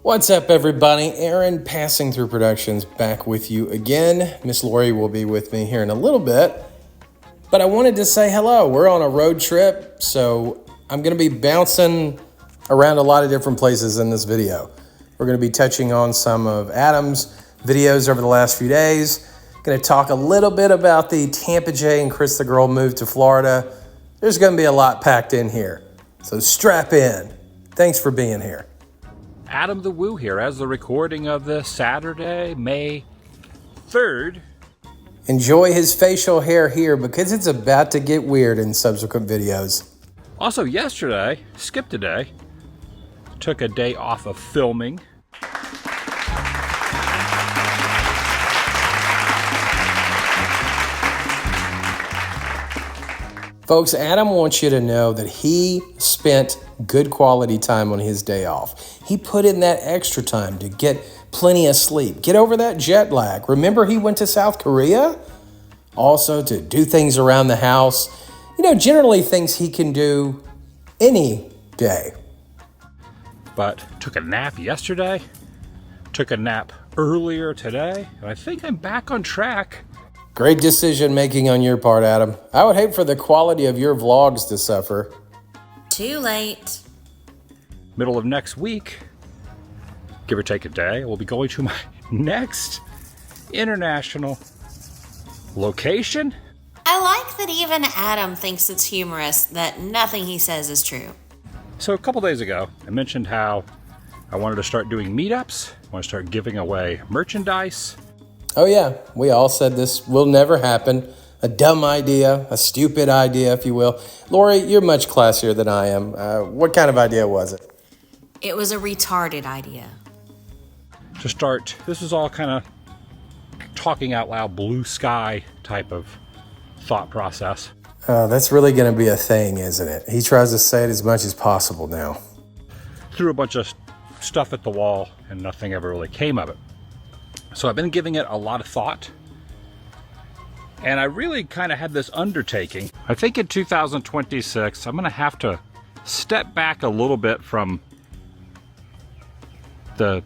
What's up, everybody? Aaron, Passing Through Productions, back with you again. Miss Lori will be with me here in a little bit, but I wanted to say hello. We're on a road trip, so I'm going to be bouncing around a lot of different places in this video. We're going to be touching on some of Adam's videos over the last few days. Going to talk a little bit about the Tampa Jay and Cris The Girl move to Florida. There's going to be a lot packed in here, so strap in. Thanks for being here. Adam the Woo here as the recording of this Saturday, May 3rd. Enjoy his facial hair here because it's about to get weird in subsequent videos. Also yesterday, skipped a day, took a day off of filming. Folks, Adam wants you to know that he spent good quality time on his day off. He put in that extra time to get plenty of sleep, get over that jet lag. Remember, he went to South Korea? Also to do things around the house. You know, generally things he can do any day. But took a nap yesterday, took a nap earlier today, and I think I'm back on track. Great decision making on your part, Adam. I would hate for the quality of your vlogs to suffer. Too late. Middle of next week, give or take a day, we'll be going to my next international location. I like that even Adam thinks it's humorous that nothing he says is true. So a couple days ago, I mentioned how I wanted to start doing meetups, I want to start giving away merchandise. Oh yeah, we all said this will never happen. A dumb idea, a stupid idea, if you will. Lori, you're much classier than I am. What kind of idea was it? It was a retarded idea. To start, this is all kind of talking out loud, blue sky type of thought process. That's really going to be a thing, isn't it? He tries to say it as much as possible now. Threw a bunch of stuff at the wall and nothing ever really came of it. So I've been giving it a lot of thought. And I really kind of had this undertaking. I think in 2026, I'm going to have to step back a little bit from the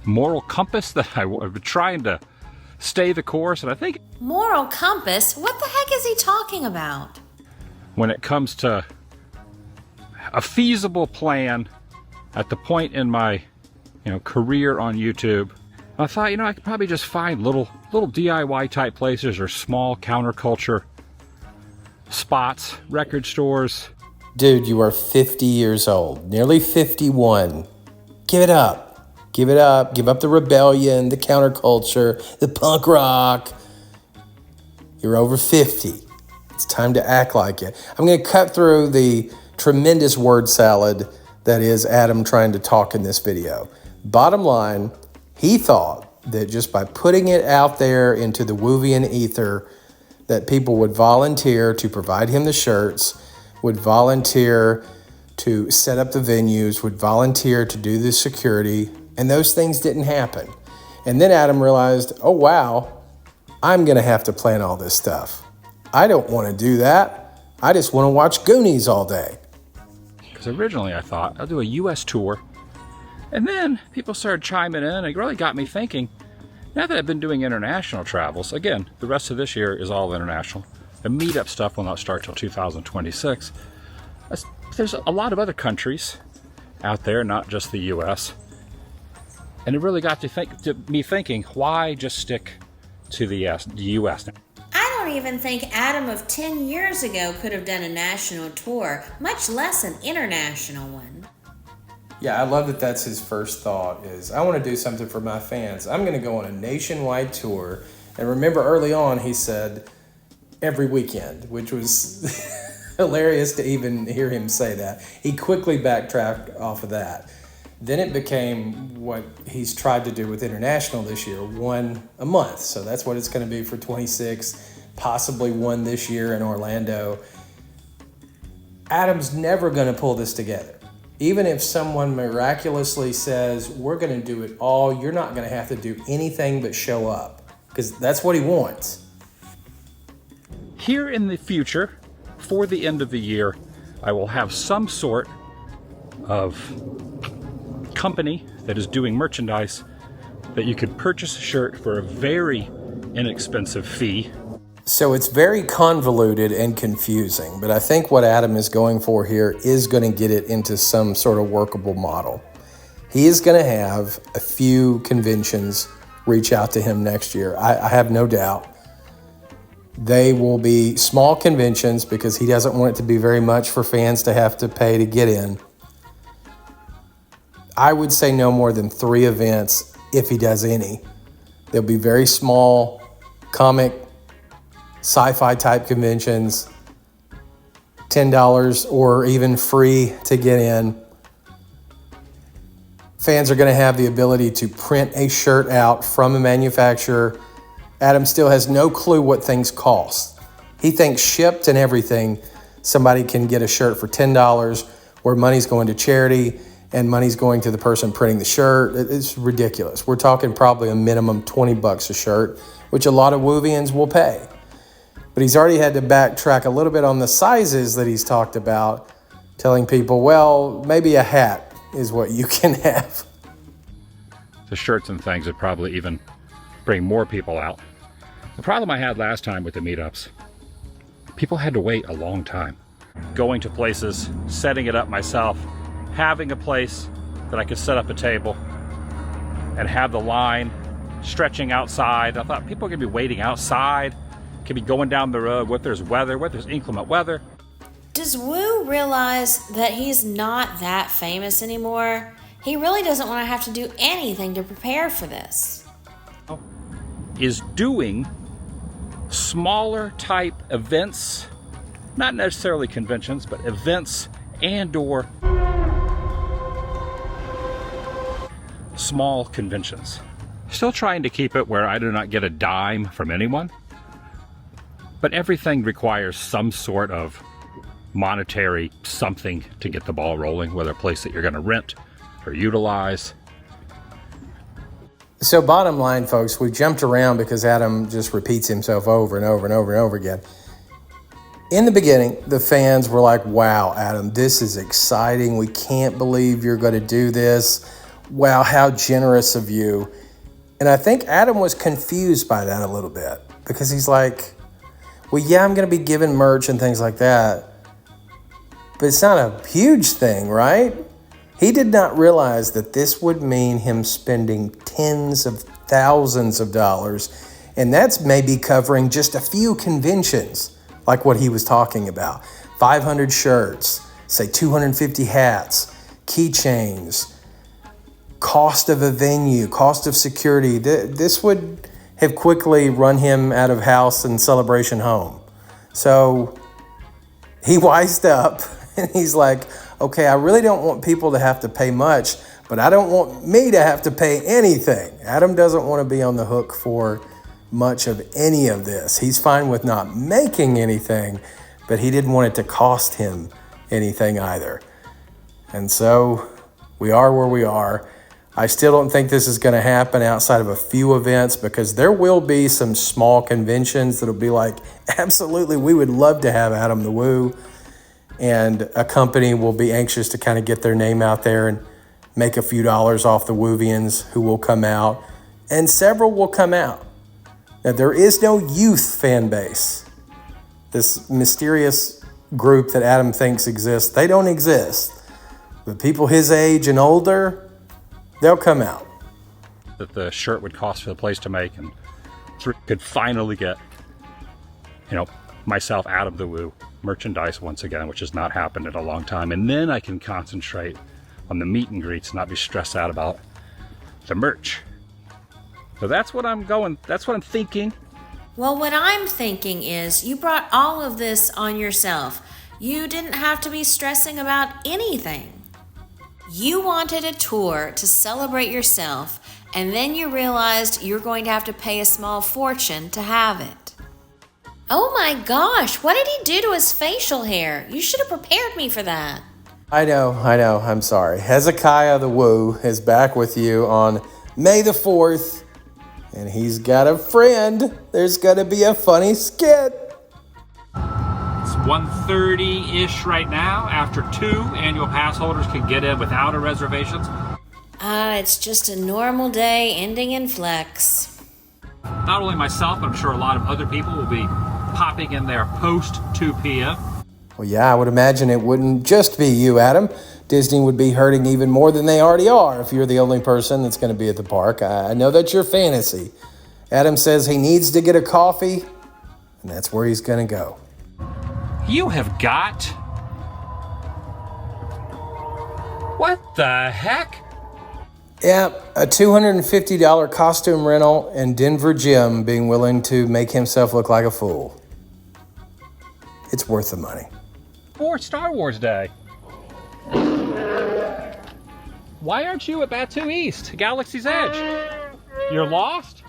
moral compass that I've been trying to stay the course. And I think Moral compass? What the heck is he talking about? when it comes to a feasible plan at the point in my career on YouTube, I thought, I could probably just find little DIY type places or small counterculture spots, record stores. Dude, you are 50 years old, nearly 51. Give it up. Give it up. Give up the rebellion, the counterculture, the punk rock. You're over 50. It's time to act like it. I'm going to cut through the tremendous word salad that is Adam trying to talk in this video. Bottom line, he thought that just by putting it out there into the Woovian ether, that people would volunteer to provide him the shirts, would volunteer to set up the venues, would volunteer to do the security, and those things didn't happen. And then Adam realized, oh wow, I'm gonna have to plan all this stuff. I don't wanna do that. I just wanna watch Goonies all day. Because originally I thought I'll do a US tour. And then people started chiming in, and it really got me thinking, now that I've been doing international travels, again, the rest of this year is all international. The meetup stuff will not start till 2026. There's a lot of other countries out there, not just the US. And it really got me thinking, why just stick to the US? I don't even think Adam of 10 years ago could have done a national tour, much less an international one. Yeah, I love that that's his first thought is, I want to do something for my fans. I'm going to go on a nationwide tour. And remember early on, he said every weekend, which was hilarious to even hear him say that. He quickly backtracked off of that. Then it became what he's tried to do with international this year, one a month. So that's what it's going to be for 26, possibly one this year in Orlando. Adam's never going to pull this together. Even if someone miraculously says, we're going to do it all, you're not going to have to do anything but show up, because that's what he wants. Here in the future, for the end of the year, I will have some sort of company that is doing merchandise that you could purchase a shirt for a very inexpensive fee. So it's very convoluted and confusing, but I think what Adam is going for here is going to get it into some sort of workable model. He is going to have a few conventions reach out to him next year. I have no doubt. They will be small conventions because he doesn't want it to be very much for fans to have to pay to get in. I would say no more than 3 events if he does any. They'll be very small, comic, sci-fi type conventions, $10 or even free to get in. Fans are going to have the ability to print a shirt out from a manufacturer. Adam still has no clue what things cost. He thinks shipped and everything, somebody can get a shirt for $10 where money's going to charity and money's going to the person printing the shirt. It's ridiculous. We're talking probably a minimum $20 a shirt, which a lot of Woovians will pay. But he's already had to backtrack a little bit on the sizes that he's talked about, telling people, well, maybe a hat is what you can have. The shirts and things would probably even bring more people out. The problem I had last time with the meetups, people had to wait a long time. Going to places, setting it up myself, having a place that I could set up a table and have the line stretching outside. I thought people are going to be waiting outside, could be going down the road, what there's weather, what there's inclement weather. Does Woo realize that he's not that famous anymore? He really doesn't want to have to do anything to prepare for this. Is doing smaller type events, not necessarily conventions, but events and or small conventions. Still trying to keep it where I do not get a dime from anyone, but everything requires some sort of monetary something to get the ball rolling, whether a place that you're going to rent or utilize. So bottom line, folks, we jumped around because Adam just repeats himself over and over and over and over again. In the beginning, the fans were like, wow, Adam, this is exciting. We can't believe you're going to do this. Wow, how generous of you. And I think Adam was confused by that a little bit because he's like, well, yeah, I'm going to be giving merch and things like that, but it's not a huge thing, right? He did not realize that this would mean him spending tens of thousands of dollars, and that's maybe covering just a few conventions, like what he was talking about. 500 shirts, say 250 hats, keychains, cost of a venue, cost of security. This would have quickly run him out of house and Celebration home. So he wised up and he's like, okay, I really don't want people to have to pay much, but I don't want me to have to pay anything. Adam doesn't want to be on the hook for much of any of this. He's fine with not making anything, but he didn't want it to cost him anything either. And so we are where we are. I still don't think this is going to happen outside of a few events because there will be some small conventions that'll be like, absolutely, we would love to have Adam the Woo. And a company will be anxious to kind of get their name out there and make a few dollars off the Woovians who will come out. And several will come out. Now, there is no youth fan base. This mysterious group that Adam thinks exists, they don't exist. But people his age and older, they'll come out. That the shirt would cost for the place to make, and could finally get, myself out of the Woo merchandise once again, which has not happened in a long time. And then I can concentrate on the meet and greets and not be stressed out about the merch. So that's what I'm thinking. Well, what I'm thinking is you brought all of this on yourself. You didn't have to be stressing about anything. You wanted a tour to celebrate yourself, and then you realized you're going to have to pay a small fortune to have it. Oh my gosh, what did he do to his facial hair? You should have prepared me for that. I know, I'm sorry. Hezekiah the Woo is back with you on May the 4th, and he's got a friend. There's going to be a funny skit. It's 1:30-ish right now. After 2, annual pass holders can get in without a reservations. It's just a normal day ending in flex. Not only myself, but I'm sure a lot of other people will be popping in there post 2 p.m. Well, yeah, I would imagine it wouldn't just be you, Adam. Disney would be hurting even more than they already are if you're the only person that's going to be at the park. I know that's your fantasy. Adam says he needs to get a coffee, and that's where he's going to go. You have got... What the heck? Yeah, a $250 costume rental and Denver Jim being willing to make himself look like a fool. It's worth the money. For Star Wars Day. Why aren't you at Batu East, Galaxy's Edge? You're lost?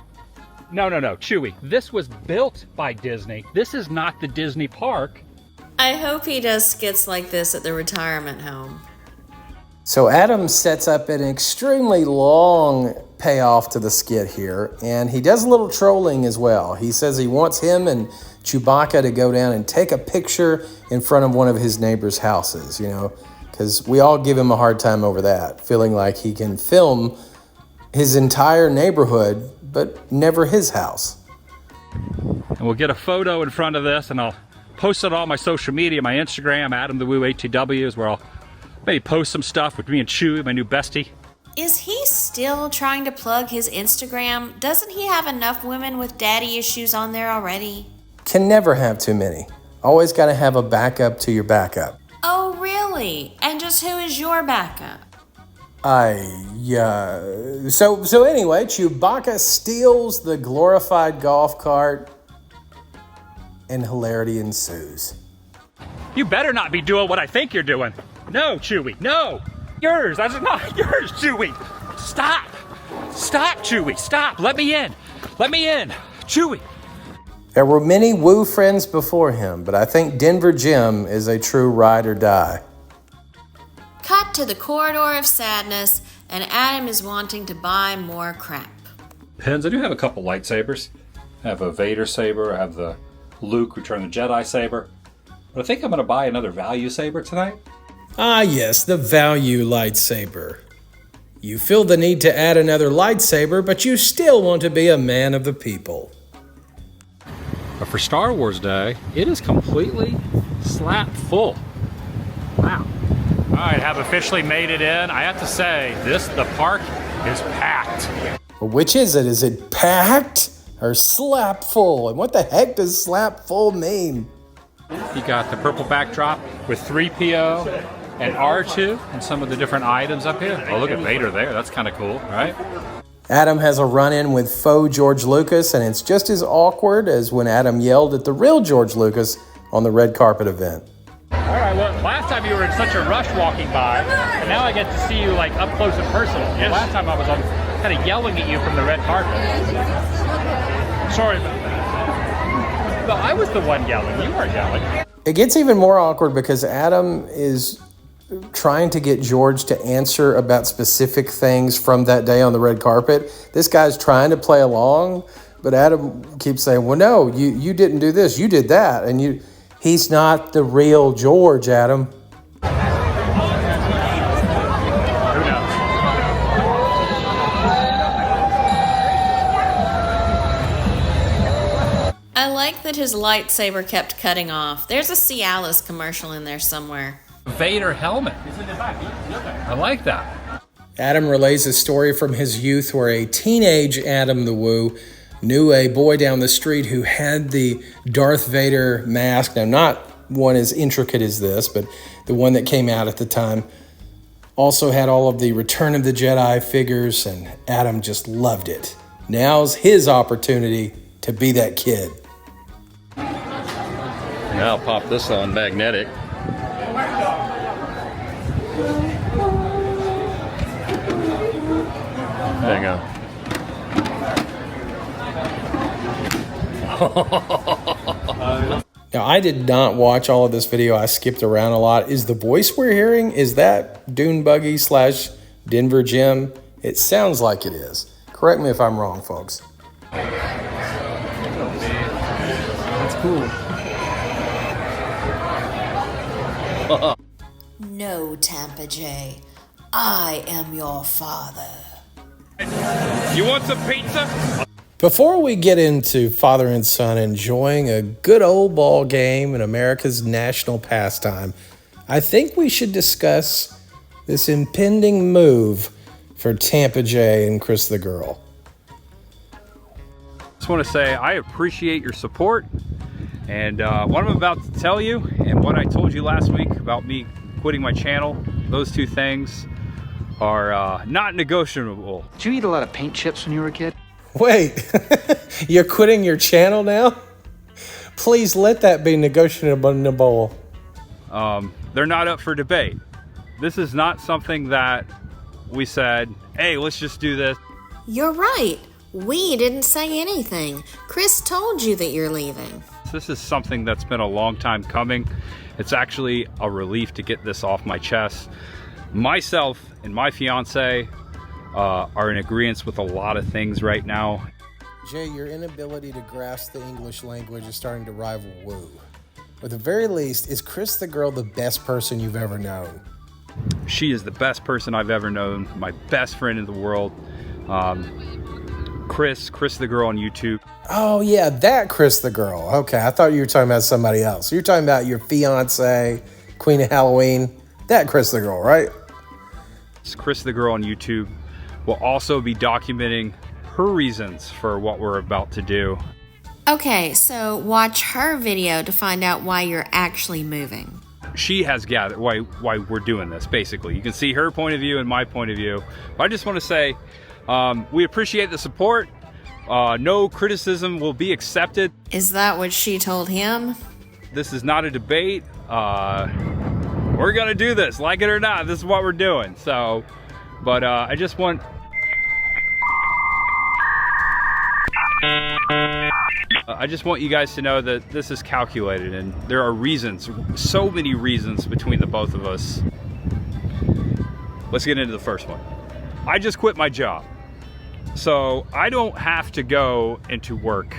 No, Chewie. This was built by Disney. This is not the Disney park. I hope he does skits like this at the retirement home. So Adam sets up an extremely long payoff to the skit here, and he does a little trolling as well. He says he wants him and Chewbacca to go down and take a picture in front of one of his neighbors' houses, because we all give him a hard time over that, feeling like he can film his entire neighborhood, but never his house. And we'll get a photo in front of this, and I'll post it on my social media, my Instagram, Adam the Woo ATW, is where I'll maybe post some stuff with me and Chewie, my new bestie. Is he still trying to plug his Instagram? Doesn't he have enough women with daddy issues on there already? Can never have too many. Always got to have a backup to your backup. Oh, really? And just who is your backup? So anyway, Chewbacca steals the glorified golf cart and hilarity ensues. You better not be doing what I think you're doing. No, Chewie, no! Yours, that's not yours, Chewie! Stop! Stop, Chewie, stop! Let me in! Let me in! Chewie! There were many Woo friends before him, but I think Denver Jim is a true ride or die. Cut to the corridor of sadness, and Adam is wanting to buy more crap. Pins, I do have a couple lightsabers. I have a Vader saber, I have the Luke Return of the Jedi saber. But I think I'm going to buy another value saber tonight. Ah, yes, the value lightsaber. You feel the need to add another lightsaber, but you still want to be a man of the people. But for Star Wars Day, it is completely slap full. Wow. All right, have officially made it in. I have to say, the park is packed. Well, which is it? Is it packed or slap full? And what the heck does slap full mean? You got the purple backdrop with 3PO and R2 and some of the different items up here. Oh, look at Vader there. That's kind of cool, right? Adam has a run-in with faux George Lucas, and it's just as awkward as when Adam yelled at the real George Lucas on the red carpet event. All right, well, last time you were in such a rush walking by, and now I get to see you like up close and personal. Yes. Last time I was kind of yelling at you from the red carpet. Sorry about that. Well, I was the one yelling. You weren't yelling. It gets even more awkward because Adam is trying to get George to answer about specific things from that day on the red carpet. This guy's trying to play along, but Adam keeps saying, well, no, you didn't do this, you did that. And he's not the real George, Adam. Who knows? I like that his lightsaber kept cutting off. There's a Cialis commercial in there somewhere. Vader helmet. I like that. Adam relays a story from his youth where a teenage Adam the Woo knew a boy down the street who had the Darth Vader mask. Now, not one as intricate as this, but the one that came out at the time. Also had all of the Return of the Jedi figures, and Adam just loved it. Now's his opportunity to be that kid. Now I'll pop this on magnetic. Hang on. Now, I did not watch all of this video. I skipped around a lot. Is the voice we're hearing, is that Dune Buggy / Denver Jim? It sounds like it is. Correct me if I'm wrong, folks. That's cool. No, Tampa Jay. I am your father. You want some pizza? Before we get into father and son enjoying a good old ball game in America's national pastime, I think we should discuss this impending move for Tampa Jay and Cris the Girl. Just want to say I appreciate your support, and what I'm about to tell you and what I told you last week about me quitting my channel, those two things are not negotiable. Did you eat a lot of paint chips when you were a kid? Wait, you're quitting your channel now? Please let that be negotiable. They're not up for debate. This is not something that we said, hey, let's just do this. You're right. We didn't say anything. Cris told you that you're leaving. This is something that's been a long time coming. It's actually a relief to get this off my chest. Myself and my fiance are in agreement with a lot of things right now. Jay, your inability to grasp the English language is starting to rival woo. At the very least, is Cris the Girl the best person you've ever known? She is the best person I've ever known, my best friend in the world. Cris the Girl on YouTube. Oh yeah, that Cris the Girl. Okay, I thought you were talking about somebody else. You're talking about your fiance, Queen of Halloween. That Cris the Girl, right? It's Cris the Girl on YouTube. We'll also be documenting her reasons for what we're about to do. Okay, so watch her video to find out why you're actually moving. She has gathered why we're doing this, basically. You can see her point of view and my point of view. But I just want to say, we appreciate the support. No criticism will be accepted. Is that what she told him? This is not a debate. We're gonna do this, like it or not. This is what we're doing. So, but I just want you guys to know that this is calculated, and there are reasons, so many reasons between the both of us. Let's get into the first one. I just quit my job, so I don't have to go into work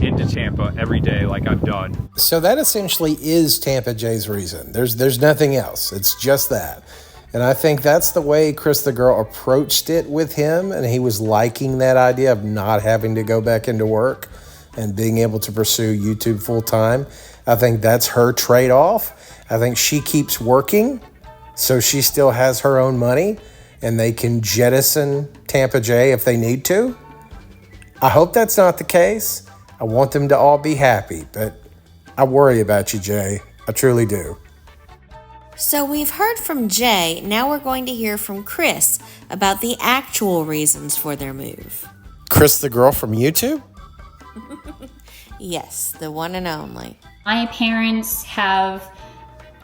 into Tampa every day like I've done. So that essentially is Tampa Jay's reason. There's nothing else. It's just that. And I think that's the way Cris the Girl approached it with him, and he was liking that idea of not having to go back into work and being able to pursue YouTube full time. I think that's her trade-off. I think she keeps working, so she still has her own money, and they can jettison Tampa Jay if they need to. I hope that's not the case. I want them to all be happy, but I worry about you, Jay. I truly do. So we've heard from Jay, now we're going to hear from Cris about the actual reasons for their move. Cris the Girl from YouTube? Yes, the one and only. My parents have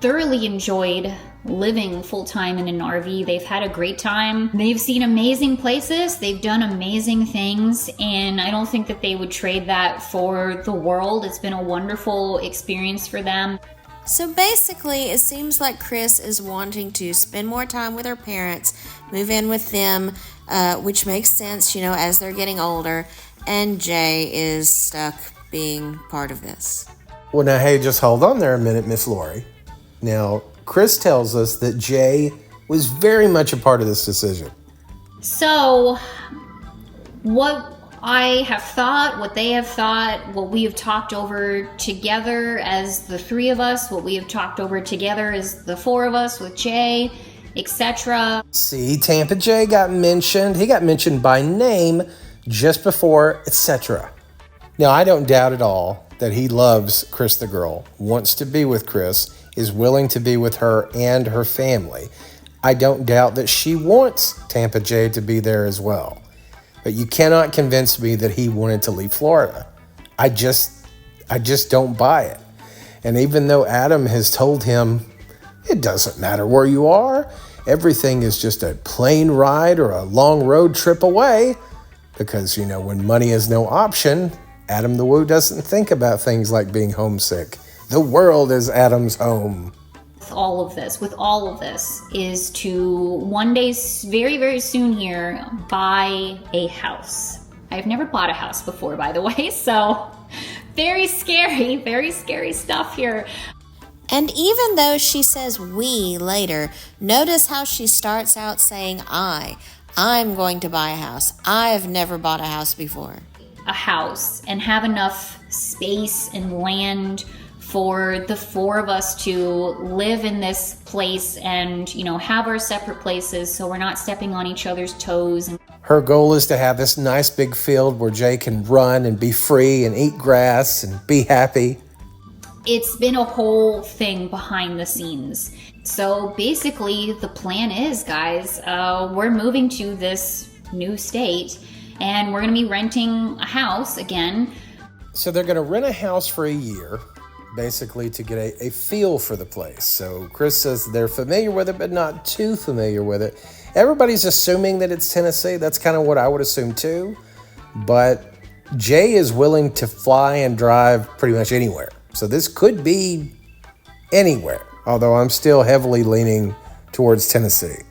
thoroughly enjoyed living full-time in an RV. They've had a great time. They've seen amazing places. They've done amazing things, and I don't think that they would trade that for the world. It's been a wonderful experience for them. So basically, it seems like Cris is wanting to spend more time with her parents, move in with them, which makes sense, you know, as they're getting older, and Jay is stuck being part of this. Well, now, hey, just hold on there a minute, Miss Lori. Now, Cris tells us that Jay was very much a part of this decision. So, what I have thought, what they have thought, what we have talked over together as the three of us, what we have talked over together as the four of us with Jay, etc. See, Tampa Jay got mentioned. He got mentioned by name just before etc. Now, I don't doubt at all that he loves Cris the Girl, wants to be with Cris, is willing to be with her and her family. I don't doubt that she wants Tampa Jay to be there as well. But you cannot convince me that he wanted to leave Florida. I just don't buy it. And even though Adam has told him, it doesn't matter where you are, everything is just a plane ride or a long road trip away, because, you know, when money is no option, Adam the Woo doesn't think about things like being homesick. The world is Adam's home. With all of this is to one day, very, very soon here, buy a house. I've never bought a house before, by the way, so very scary stuff here. And even though she says we later, notice how she starts out saying I'm going to buy a house. I've never bought a house before. A house and have enough space and land for the four of us to live in this place and, have our separate places so we're not stepping on each other's toes. Her goal is to have this nice big field where Jay can run and be free and eat grass and be happy. It's been a whole thing behind the scenes. So basically the plan is, guys, we're moving to this new state and we're going to be renting a house again. So they're going to rent a house for a year, basically to get a feel for the place. So Cris says they're familiar with it, but not too familiar with it. Everybody's assuming that it's Tennessee. That's kind of what I would assume too. But Jay is willing to fly and drive pretty much anywhere. So this could be anywhere, although I'm still heavily leaning towards Tennessee.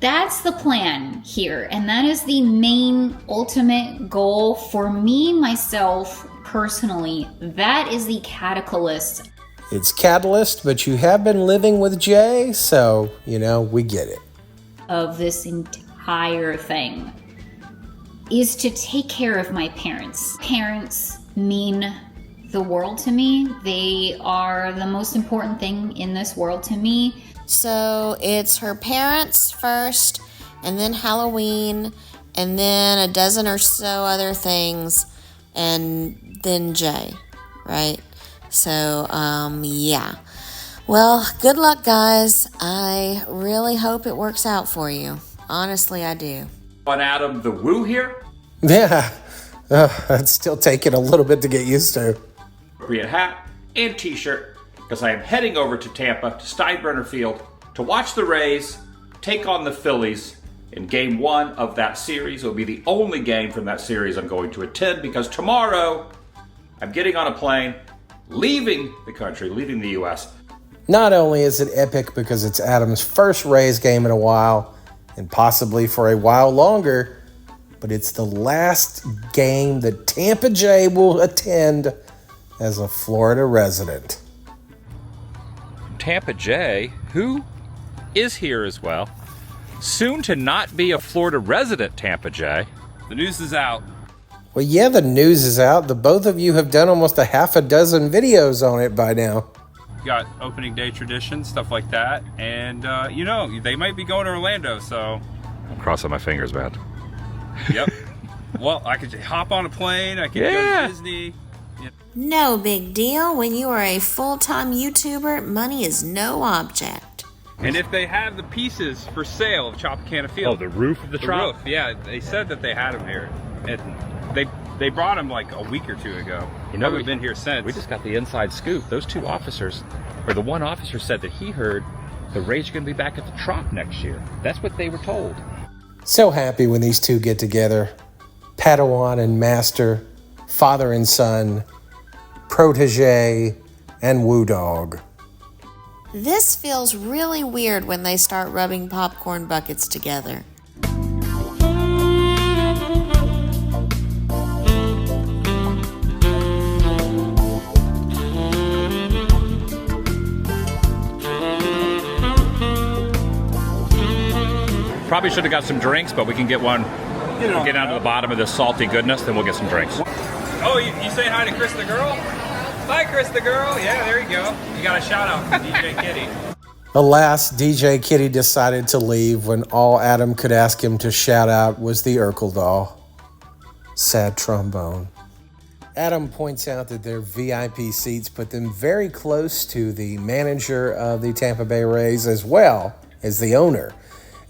That's the plan here, and that is the main ultimate goal for me, myself, personally. That is the catalyst. It's catalyst, but you have been living with Jay, so, we get it. Of this entire thing is to take care of my parents. Parents mean the world to me. They are the most important thing in this world to me. So it's her parents first, and then Halloween, and then a dozen or so other things, and then Jay, right? So, yeah. Well, good luck, guys. I really hope it works out for you. Honestly, I do. On Adam the Woo here. Yeah, it's still taking a little bit to get used to. Appropriate hat and t-shirt, because I am heading over to Tampa, to Steinbrenner Field, to watch the Rays take on the Phillies in game 1 of that series. It will be the only game from that series I'm going to attend, because tomorrow I'm getting on a plane, leaving the country, leaving the U.S. Not only is it epic because it's Adam's first Rays game in a while, and possibly for a while longer, but it's the last game that Tampa Jay will attend as a Florida resident. Tampa Jay, who is here as well, soon to not be a Florida resident. Tampa Jay, the news is out. Well, yeah, the news is out. The both of you have done almost a half a dozen videos on it by now. Got opening day traditions, stuff like that, and they might be going to Orlando, so I'm crossing my fingers, man. Yep. Well, I could hop on a plane, I could go to Disney. No big deal. When you are a full-time YouTuber, money is no object. And if they have the pieces for sale of Tropicana Field. Oh, the roof of the Trop? Roof, yeah. They said that they had them here. And they brought them like a week or two ago. Haven't been here since. We just got the inside scoop. Those two officers, or the one officer said that he heard the Rays are going to be back at the Trop next year. That's what they were told. So happy when these two get together. Padawan and master, father and son, protege, and woo dog. This feels really weird when they start rubbing popcorn buckets together. Probably should have got some drinks, but we can get one. We'll get down to the bottom of this salty goodness, then we'll get some drinks. Oh, you say hi to Cris the Girl? Hi, Cris the Girl. Yeah, there you go. You got a shout out from DJ Kitty. Alas, DJ Kitty decided to leave when all Adam could ask him to shout out was the Urkel doll. Sad trombone. Adam points out that their VIP seats put them very close to the manager of the Tampa Bay Rays as well as the owner.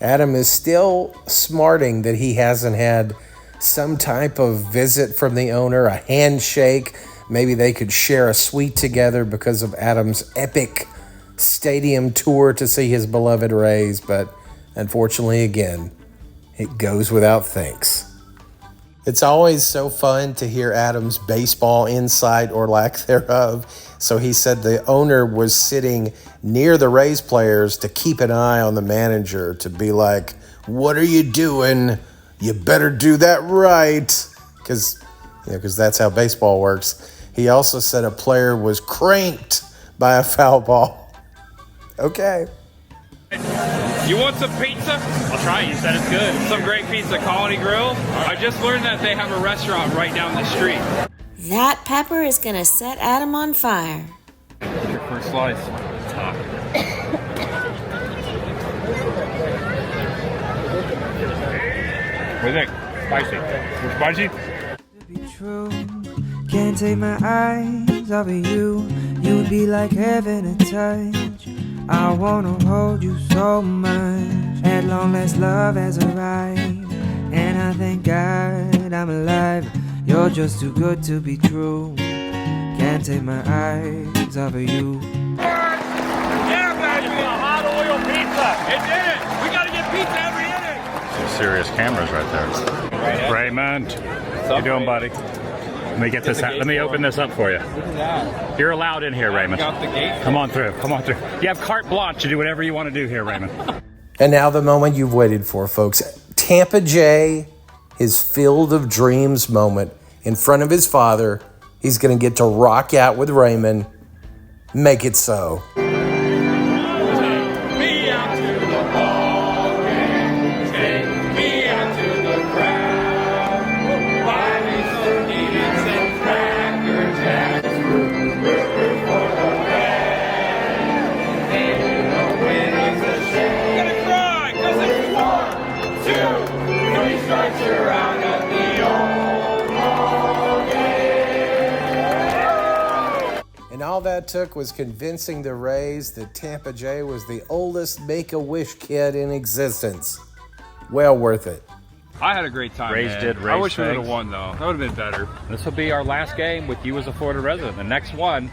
Adam is still smarting that he hasn't had some type of visit from the owner, a handshake. Maybe they could share a suite together because of Adam's epic stadium tour to see his beloved Rays. But unfortunately, again, it goes without thanks. It's always so fun to hear Adam's baseball insight or lack thereof. So he said the owner was sitting near the Rays players to keep an eye on the manager, to be like, what are you doing? You better do that right. Because that's how baseball works. He also said a player was cranked by a foul ball. Okay. You want some pizza? I'll try it. You said it's good. Some great pizza, Colony Grill. I just learned that they have a restaurant right down the street. That pepper is gonna set Adam on fire. Your first slice. Top. What do you think? Spicy. You're spicy? Be true. Can't take my eyes off of you. You'd be like heaven to touch. I wanna hold you so much. At long last, love has arrived, and I thank God I'm alive. You're just too good to be true. Can't take my eyes off of you. Yeah, baby! A hot oil pizza! It did it! We gotta get pizza every inning! Some serious cameras right there. Raymond, how you doing, buddy? Let me get this out. Let me open this up for you. You're allowed in here, Raymond. Got the gate. Come on through. Come on through. You have carte blanche to do whatever you want to do here, Raymond. And now the moment you've waited for, folks. Tampa Jay, his Field of Dreams moment in front of his father. He's going to get to rock out with Raymond. Make it so. And all that took was convincing the Rays that Tampa Jay was the oldest Make-A-Wish kid in existence. Well worth it. I had a great time, Rays man. did I Rays wish we would have things. won, though. That would have been better. This will be our last game with you as a Florida resident. The next one,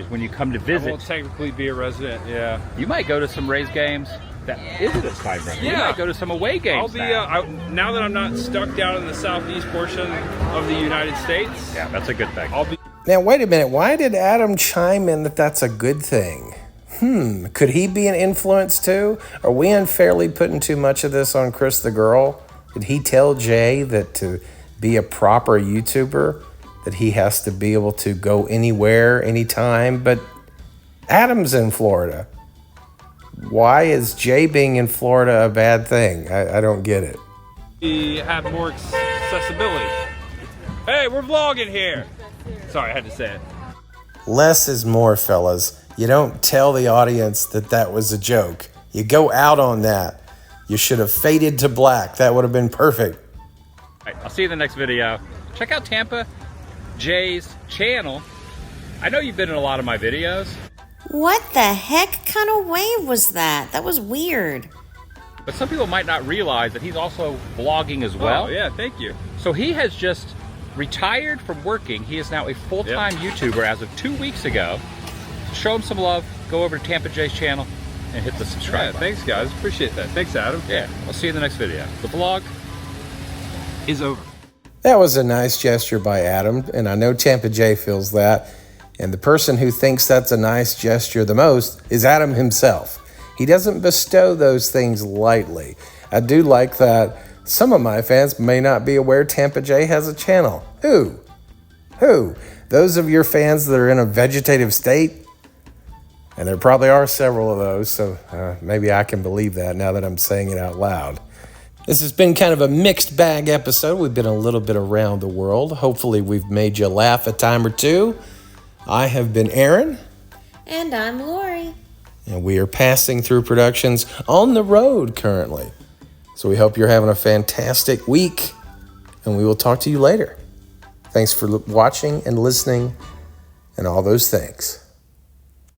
when you come to I visit, won't technically be a resident, yeah. you might go to some Rays games that isn't as vibrant. You Yeah. might go to some away games. I'll be, now that I'm not stuck down in the southeast portion of the United States, Yeah, that's a good thing. I'll be... Now, wait a minute. Why did Adam chime in that that's a good thing? Could he be an influence too? Are we unfairly putting too much of this on Cris the Girl? Did he tell Jay that to be a proper YouTuber, that he has to be able to go anywhere, anytime? But Adam's in Florida. Why is Jay being in Florida a bad thing? I don't get it. have more accessibility. Hey, we're vlogging here. Sorry, I had to say it. Less is more, fellas. You don't tell the audience that that was a joke. You go out on that. You should have faded to black. That would have been perfect. All right, I'll see you in the next video. Check out Tampa Jay's channel. I know you've been in a lot of my videos. What the heck kind of wave was that? That was weird. But some people might not realize that he's also vlogging as well. Oh, yeah, thank you. So he has just retired from working. He is now a full-time YouTuber as of 2 weeks ago. So show him some love. Go over to Tampa Jay's channel and hit the subscribe Yeah, button. thanks, guys. Appreciate that. Thanks, Adam. Yeah, I'll see you in the next video. The vlog Is over. That was a nice gesture by Adam, and I know Tampa Jay feels that. And the person who thinks that's a nice gesture the most is Adam himself. He doesn't bestow those things lightly. I do like that some of my fans may not be aware Tampa Jay has a channel. Who? Those of your fans that are in a vegetative state? And there probably are several of those, so maybe I can believe that now that I'm saying it out loud. This has been kind of a mixed bag episode. We've been a little bit around the world. Hopefully we've made you laugh a time or two. I have been Aaron. And I'm Lori. And we are passing through productions on the road currently. So we hope you're having a fantastic week, and we will talk to you later. Thanks for watching and listening and all those things.